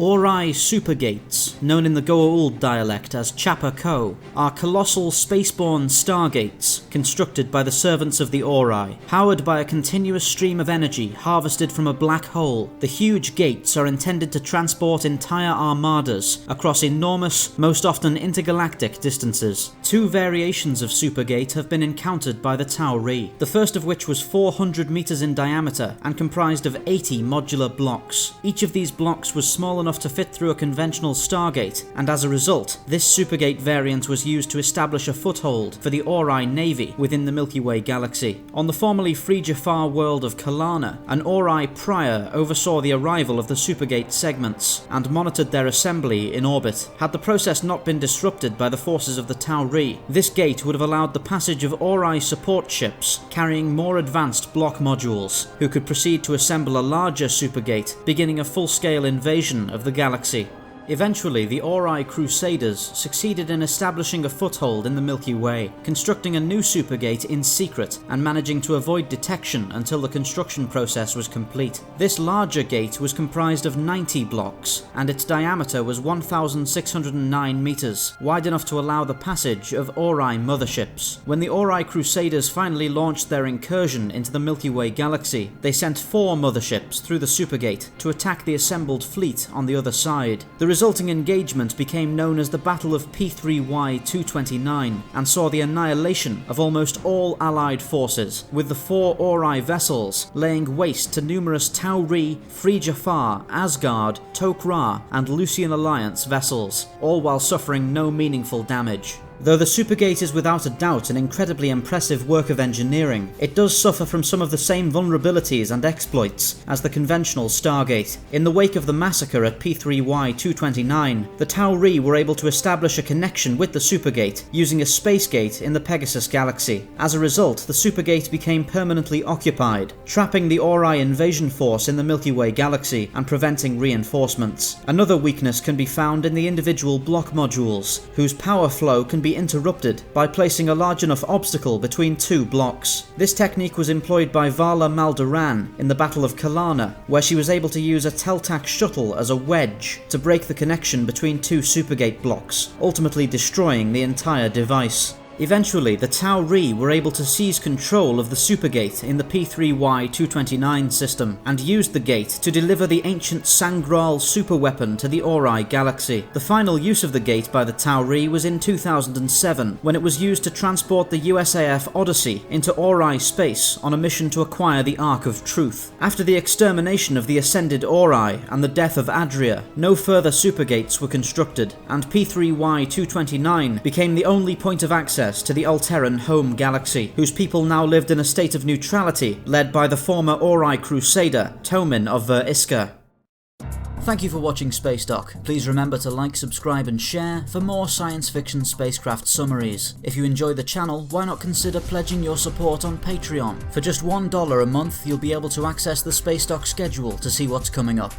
Ori Supergates, known in the goa'uld dialect as Chapa Ko, are colossal spaceborne stargates constructed by the servants of the Ori. Powered by a continuous stream of energy harvested from a black hole, the huge gates are intended to transport entire armadas across enormous, most often intergalactic distances. Two variations of Supergate have been encountered by the teal'c, the first of which was 400 meters in diameter and comprised of 80 modular blocks. Each of these blocks was small enough to fit through a conventional Stargate, and as a result, this Supergate variant was used to establish a foothold for the Ori Navy within the Milky Way galaxy. On the formerly free Jafar world of Kalana, an Ori prior oversaw the arrival of the Supergate segments and monitored their assembly in orbit. Had the process not been disrupted by the forces of the teal'c, this gate would have allowed the passage of Ori support ships carrying more advanced block modules, who could proceed to assemble a larger Supergate, beginning a full-scale invasion of the galaxy. Eventually, the Ori Crusaders succeeded in establishing a foothold in the Milky Way, constructing a new Supergate in secret and managing to avoid detection until the construction process was complete. This larger gate was comprised of 90 blocks, and its diameter was 1,609 meters, wide enough to allow the passage of Ori motherships. When the Ori Crusaders finally launched their incursion into the Milky Way galaxy, they sent 4 motherships through the Supergate to attack the assembled fleet on the other side. The resulting engagement became known as the Battle of P3Y-229 and saw the annihilation of almost all Allied forces, with the 4 Ori vessels laying waste to numerous teal'c, Free Jafar, Asgard, tok'ra and Lucian Alliance vessels, all while suffering no meaningful damage. Though the Supergate is without a doubt an incredibly impressive work of engineering, it does suffer from some of the same vulnerabilities and exploits as the conventional Stargate. In the wake of the massacre at P3Y-229, the teal'c were able to establish a connection with the Supergate using a space gate in the Pegasus galaxy. As a result, the Supergate became permanently occupied, trapping the Ori invasion force in the Milky Way galaxy and preventing reinforcements. Another weakness can be found in the individual block modules, whose power flow can be interrupted by placing a large enough obstacle between 2 blocks. This technique was employed by Vala Maldoran in the Battle of Kalana, where she was able to use a teal'c shuttle as a wedge to break the connection between 2 Supergate blocks, ultimately destroying the entire device. Eventually, the teal'c were able to seize control of the Supergate in the P3Y-229 system and used the gate to deliver the ancient Sangral superweapon to the Ori galaxy. The final use of the gate by the teal'c was in 2007, when it was used to transport the USAF Odyssey into Ori space on a mission to acquire the Ark of Truth. After the extermination of the ascended Ori and the death of Adria, no further Supergates were constructed, and P3Y-229 became the only point of access to the Alteran home galaxy, whose people now lived in a state of neutrality, led by the former Ori Crusader, Tomin of Ver Iska. Thank you for watching Spacedock. Please remember to like, subscribe and share for more science fiction spacecraft summaries. If you enjoy the channel, why not consider pledging your support on Patreon? For just $1 a month, you'll be able to access the Spacedock schedule to see what's coming up.